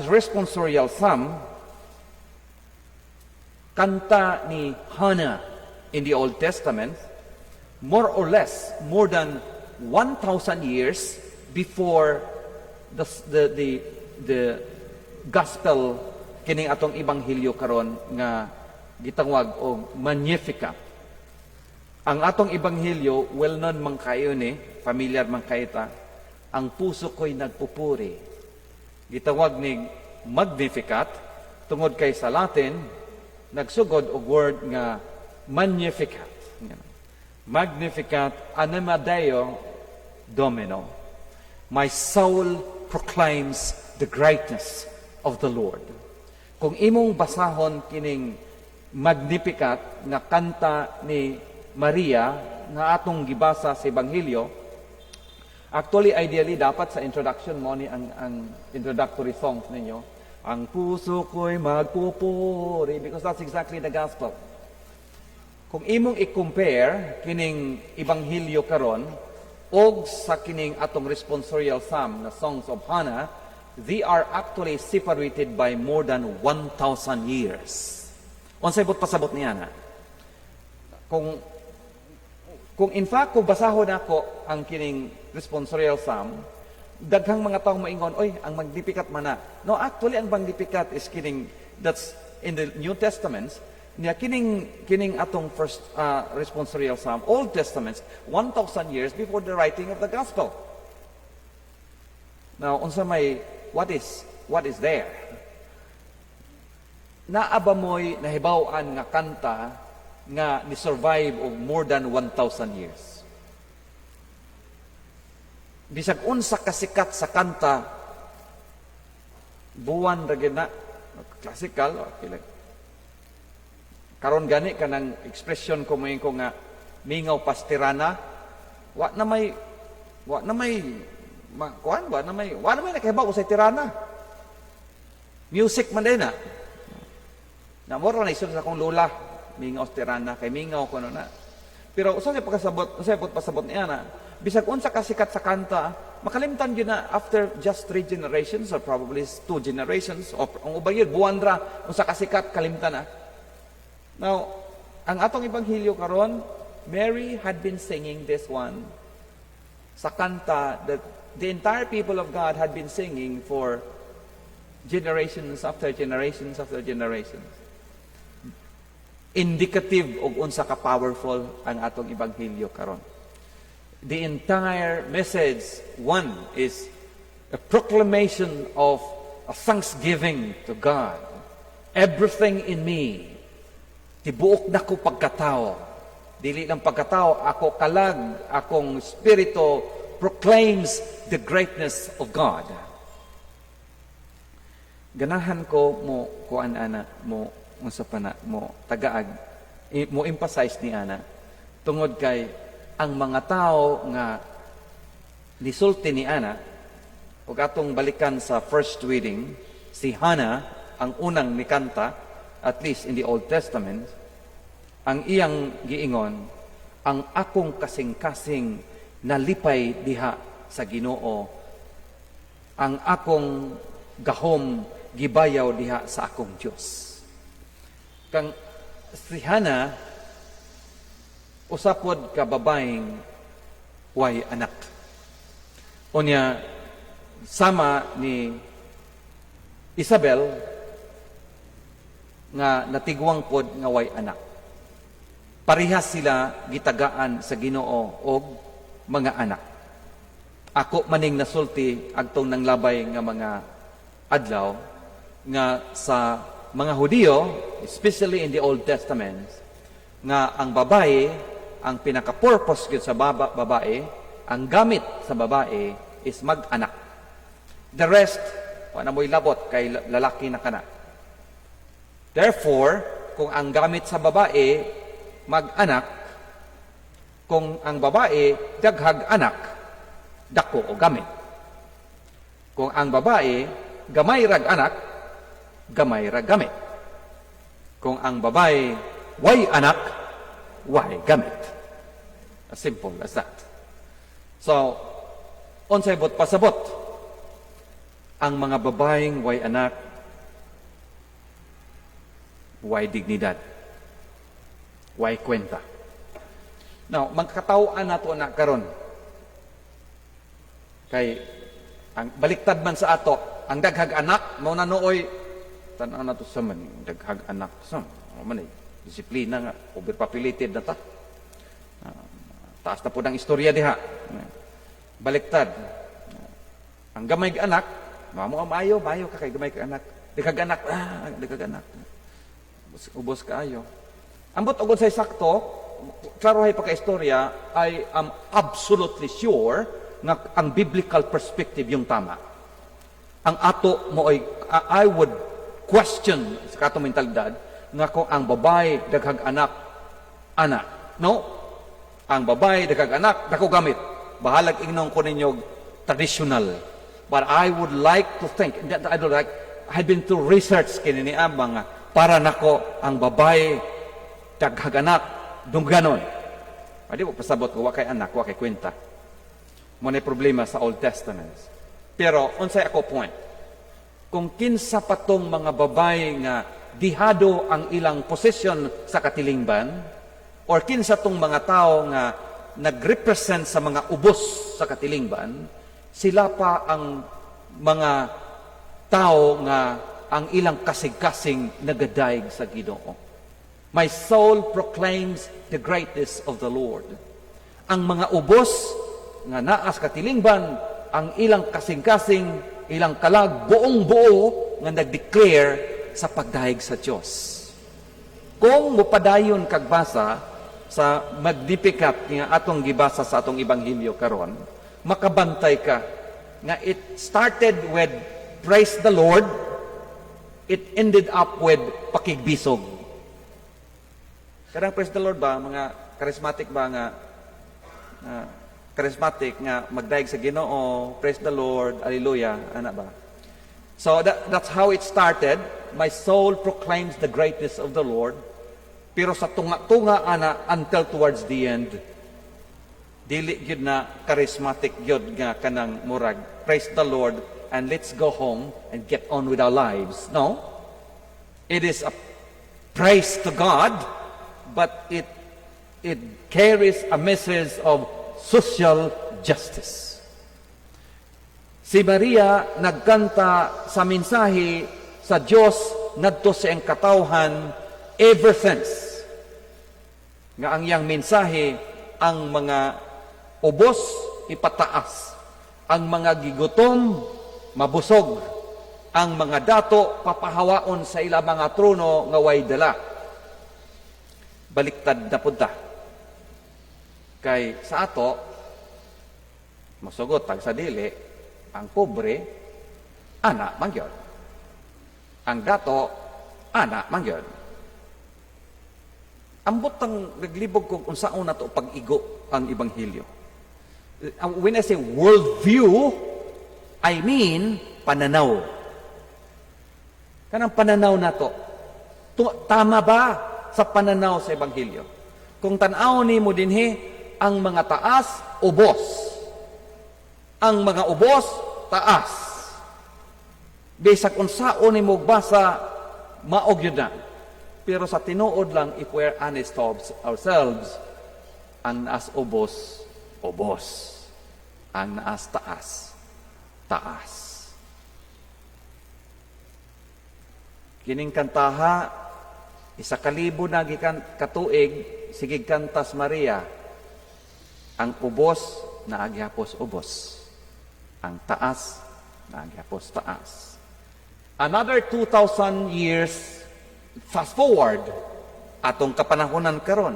responsorial psalm, kanta ni Hannah in the Old Testament, more or less, more than 1,000 years before the gospel kining atong ebanghelyo karon nga gitawag og Magnificat. Ang atong ebanghelyo, well-known man kayo ni, familiar man kayo ta, ang puso ko'y nagpupuri. Gitawag ni Magnificat, tungod kay sa Latin, nagsugod og word nga Magnificat. Magnificat anima Deo Domino. My soul proclaims the greatness of the Lord. Kung imong basahon kining Magnificat nga kanta ni Maria nga atong gibasa sa Ebanghelyo, actually, ideally, dapat sa introduction mo ni ang introductory songs ninyo, ang puso ko'y magpupuri, because that's exactly the gospel. Kung imong i-compare kining Ebanghelyo karon og sa kining atong responsorial psalm na Songs of Hannah, they are actually separated by more than 1,000 years. Unsay bot pasabot niya na? Kung in fact, kung basahon ako ang kining responsorial psalm, daghang mga taong maingon, oy, ang Magnificat man na. No, actually, ang Magnificat is kining, that's in the New Testament, niya kining atong first responsorial psalm, Old Testament, 1,000 years before the writing of the gospel. Now, unsa may, what is there? Naaba mo'y nahibaw-an nga kanta nga ni-survive of more than 1,000 years. Bisag unsa kasikat sa kanta, buwan ra gyud na, classical, okay, like, karon gani ka ng expression ko mo nga mingaw pastirana, wa na may nakahibaw sa tirana. Music man din na. Namora na isun sa akong lola, mingaw tirana, kay mingaw ko na. Pero usay pasabot niya na, bisag unsa kasikat sa kanta, makalimtan yun na after just 3 generations or probably 2 generations, o ang ubayod, buwan ra, unsa kasikat, kalimtan na. Now, ang atong ebanghelyo karon, Mary had been singing this one sa kanta that the entire people of God had been singing for generations after generations after generations. Indicative og unsa ka powerful ang atong ebanghelyo karon. The entire message, one, is a proclamation of a thanksgiving to God. Everything in me, tibuok na ko pagkatao. Dili lang pagkatao, ako kalag, akong spirito proclaims the greatness of God. Ganahan ko mo kuan ana mo unsa pa na mo tagaag mo emphasize ni ana tungod kay ang mga tao nga nisulti ni ana ug atong balikan sa first reading, si Hannah ang unang mikanta, at least in the Old Testament, ang iyang giingon, ang akong kasing-kasing nalipay diha sa Ginoo, ang akong gahom gibayaw diha sa akong Dios. Kang si Hannah, usapod ka babaeng way anak. Unya, sama ni Isabel, nga natigwang pod nga way anak. Parehas sila gitagaan sa Ginoo og mga anak. Ako maning nasulti agtong nanglabay nga mga adlaw nga sa mga Hudiyo, especially in the Old Testament, nga ang babae, ang pinaka-purpose gyud sa babae, ang gamit sa babae is mag-anak. The rest, wala mo'y labot kay lalaki na kana. Therefore, kung ang gamit sa babae, mag-anak, kung ang babae, daghag anak, dako o gamit. Kung ang babae, gamay rag anak, gamay rag gamit. Kung ang babae, way anak, way gamit. As simple as that. So, unsay bot pasabot. ang mga babaeng way anak, way dignidad, way kwenta. Now, magkatawaan nato na karon. Kay ang baliktad man sa ato, ang daghag anak mao na nooy tan-aw nato sa man daghag anak sa man disiplina nga overpopulated na ta. Taas na po ng istorya diha. Baliktad. Ang gamay ka anak, mamo maayo ka kay gamay ka anak. Daghag anak. Ubos kaayo. Ambot ugod say sakto, klaro hay pagka-istorya, I am absolutely sure nga ang biblical perspective yung tama. Ang ato mo ay, I would question sa katong mentalidad nga kung ang babae daghag anak. No? Ang babae daghag anak, dako gamit. Bahalag ingnon ko ninyo traditional. But I would like to think, I've been to research kini ni Abang, para nako ang babae daghag anak, dumganon. Pwede mo pasabot ko, wa kay anak, wa kay kwenta. Muna problema sa Old Testament. Pero, unsay ako point, kung kinsa patong mga babae nga dihado ang ilang posisyon sa katilingban, or kinsa tong mga tao nga nagrepresent sa mga ubos sa katilingban, sila pa ang mga tao nga ang ilang kasig-kasing nagadayeg sa Ginoo. My soul proclaims the greatness of the Lord. Ang mga ubos nga naas katilingban, ang ilang kasing-kasing, ilang kalag, buong-buo nga nag-declare sa pagdayeg sa Dios. Kung mupadayon kagbasa sa Magnificat nga atong gibasa sa atong Ebanghelyo karon, makabantay ka nga it started with praise the Lord, it ended up with pakigbisog. Karang praise the Lord ba, mga charismatic ba nga charismatic nga magdaig sa Ginoo, praise the Lord, hallelujah, ana ba? So that's how it started. My soul proclaims the greatness of the Lord. Pero sa tunga-tunga ana until towards the end, dili gyud na charismatic gyud nga kanang murag praise the Lord and let's go home and get on with our lives. No. It is a praise to God, but it carries a message of social justice. Si Maria nagkanta sa mensahe sa Dios ngadto sa iyang katawhan ever since nga ang iyang mensahe, ang mga ubos ipataas, ang mga gigutom mabusog, ang mga dato papahawaon sa ila mga trono nga way dala. Baliktad na punta. Kay sa ato, masugot tag sa dili, ang pobre, ana mangyod. Ang dato, ana mangyod. Ambot ang naglibog kung unsaon na to pag-igo ang Ebanghelyo. When I say worldview, I mean pananaw. Kanang pananaw na to, tama ba sa pananaw sa Ebanghelyo? Kung tanaw ni mo dinhi, ang mga taas, ubos. Ang mga ubos, taas. Bisag unsaon ni mo basa, maog yun na. Pero sa tinuod lang, if we're honest ourselves, ang naas ubos, ubos. Ang naas taas, taas. Kining kantaha, 1,000 na katuig, sige kantas Maria, ang ubos na agyapos ubos. Ang taas na agyapos taas. Another 2,000 years fast forward, atong kapanahonan karon,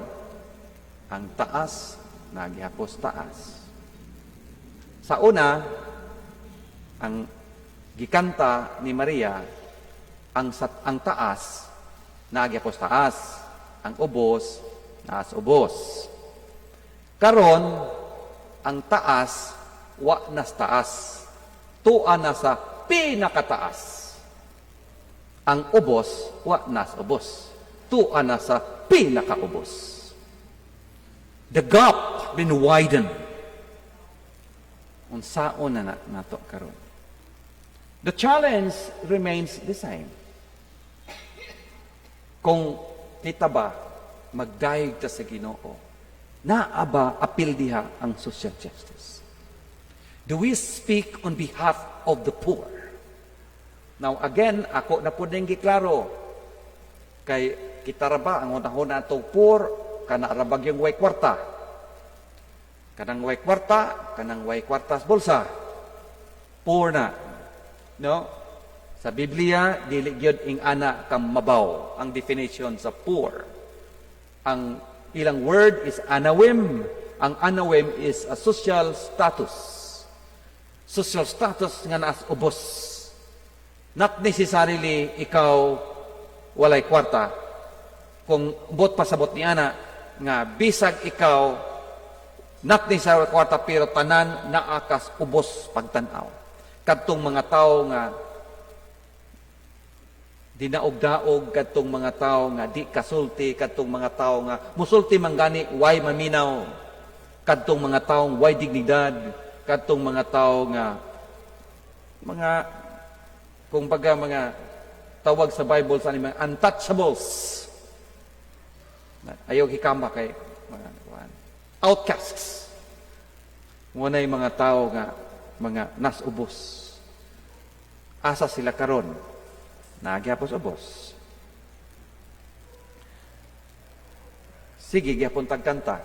ang taas na gihapos taas. Sa una, ang gikanta ni Maria, ang taas na gihapos taas, ang ubos naas ubos. Karon, ang taas wa nas taas, tuan na sa pinakataas. Ang ubos, wa nas ubos. Tuan na sa pinakaubos. The gap been widened. Unsaon na nato karon. The challenge remains the same. Kung kita ba magdayeg ta sa Ginoo, naa ba apil diha ang social justice? Do we speak on behalf of the poor? Now again, ako na po din giklaro, kay kita ra ba ang unahon nato poor, kana ra bagyang way kwarta. Kanang way kwarta, kanang way kwartas bulsa. Poor na. No? Sa Biblia, dili gyud ing ana kang mabaw ang definition sa poor. Ang ilang word is anawim. Ang anawim is a social status. Social status nga naas ubos. Not necessarily ikaw walay kwarta. Kung bot pasabot ni ana nga bisag ikaw not necessarily kwarta pero tanan naakas ubos pagtan-aw. Kadtong mga tao nga dinaog-daog, kadtong mga tao nga di kasulti, kadtong mga tao nga musulti manggani way maminaw, kadtong mga tao way dignidad, kadtong mga tao nga mga kung baga mga tawag sa Bible sa mga untouchables. Ayaw hikamba kay mga outcasts. Muna yung mga tao nga mga nasubos. Asa sila karon? Nagyapos ubos. Sige, gyapon tagkanta.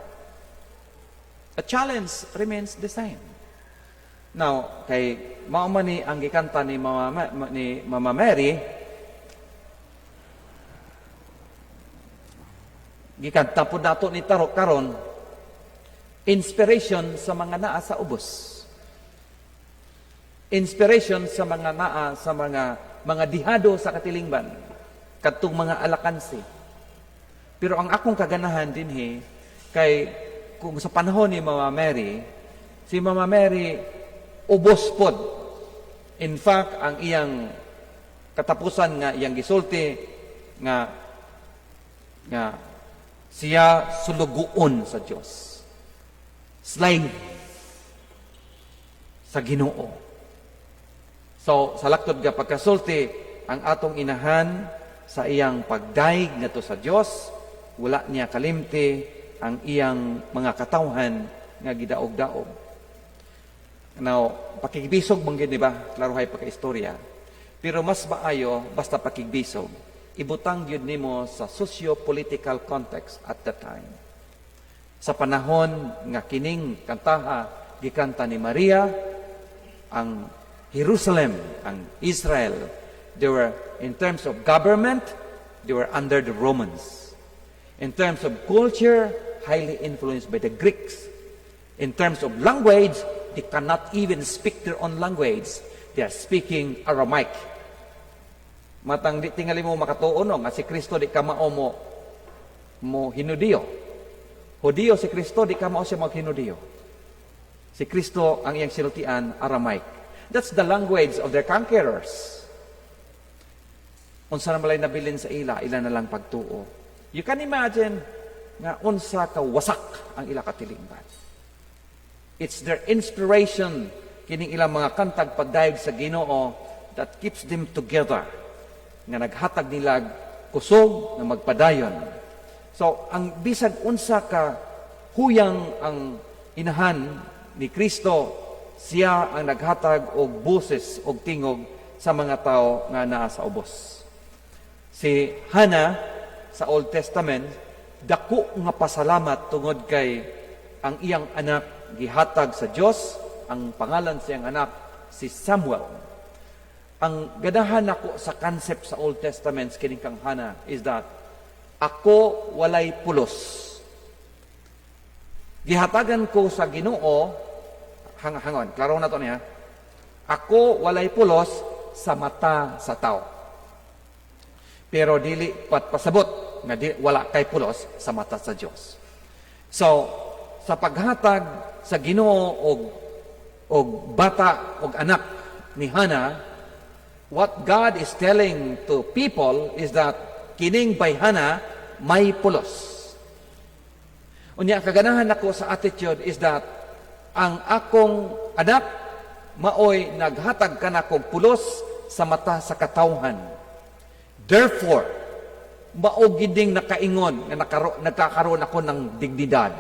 The challenge remains the same. Now, kay mao ni ang gikanta ni Mama Mary, gikanta po nato ni Tarok karon, inspiration sa mga naa sa ubos. Inspiration sa mga naa, sa mga dihado sa katilingban, kadtong mga alakansi. Pero ang akong kaganahan din kay kung sa panahon ni Mama Mary, si Mama Mary ubos pod. In fact, ang iyang katapusan nga iyang gisulti nga siya suluguon sa Dios. Slave sa Ginoo. So, sa laktod nga pagkasulti, ang atong inahan sa iyang pagdaig nato sa Dios, wala niya kalimti ang iyang mga katawhan nga gidaog-daog. Now, pakigbisog mong gini ba? Klaruhay pagka-istorya. Pero mas maayo, basta pakigbisog, ibutang yun nimo sa socio-political context at that time. Sa panahon nga kining kantaha, gikanta ni Maria, ang Jerusalem, ang Israel, they were, in terms of government, they were under the Romans. In terms of culture, highly influenced by the Greeks. In terms of language, they cannot even speak their own language. They are speaking Aramaic. Matang di tingali mo makatuon nga si Kristo di ka mao mo hinudiyo. Hudiyo si Kristo di ka mao siya maghinudiyo. Si Kristo ang iyang sinultian Aramaic. That's the language of their conquerors. Unsa na malay nabilin sa ila na lang pagtuo. You can imagine nga unsa ka wasak ang ila katilingban. It's their inspiration kining ilang mga kantag pagdaig sa Ginoo that keeps them together. Nga naghatag nila kusog na magpadayon. So, ang bisag unsa ka huyang ang inahan ni Kristo, siya ang naghatag og boses og tingog sa mga tao nga naa sa ubos. Si Hannah sa Old Testament, dako nga pasalamat tungod kay ang iyang anak gihatag sa Dios, ang pangalan siyang anak si Samuel. Ang ganahan ako sa concept sa Old Testament kining kang Hannah is that ako walay pulos. Gihatagan ko sa Ginoo, hangon, klaro na to niya. Ako walay pulos sa mata sa tao. Pero dili pasabot nga wala kay pulos sa mata sa Dios. So, sa paghatag sa Ginoo og bata og anak ni Hannah, what God is telling to people is that kining by Hannah may pulos. Unya kaganahan nako sa attitude is that ang akong anak maoy naghatag kanako pulos sa mata sa katawhan. Therefore, maugiding nakaingon na nagkakaroon ako ng dignidad.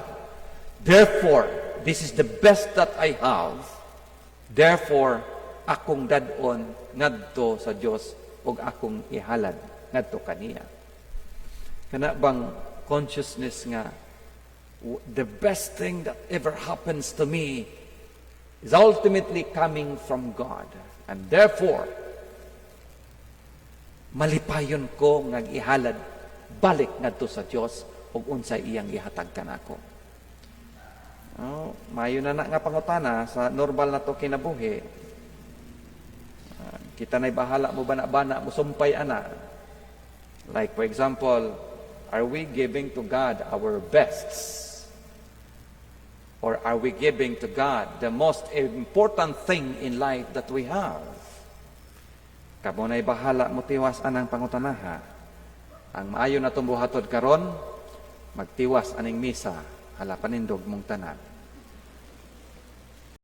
Therefore, this is the best that I have. Therefore, akong dadon ngadto sa Dios ug akong ihalad ngadto kaniya. Kana bang consciousness nga the best thing that ever happens to me is ultimately coming from God. And therefore, malipayon ko nga ihalad balik ngadto sa Dios ug unsay iyang ihatag kanako. Mayo na nga pangutana sa normal na to kinabuhi. Kita na'y bahala mo bana-bana mo sumpay ana. Like for example, are we giving to God our bests? Or are we giving to God the most important thing in life that we have? Kamo na'y bahala mo tiwas anang pangutanaha. Ang maayo na itong buhaton karon, magtiwas aning misa, hala panindog mong tanan.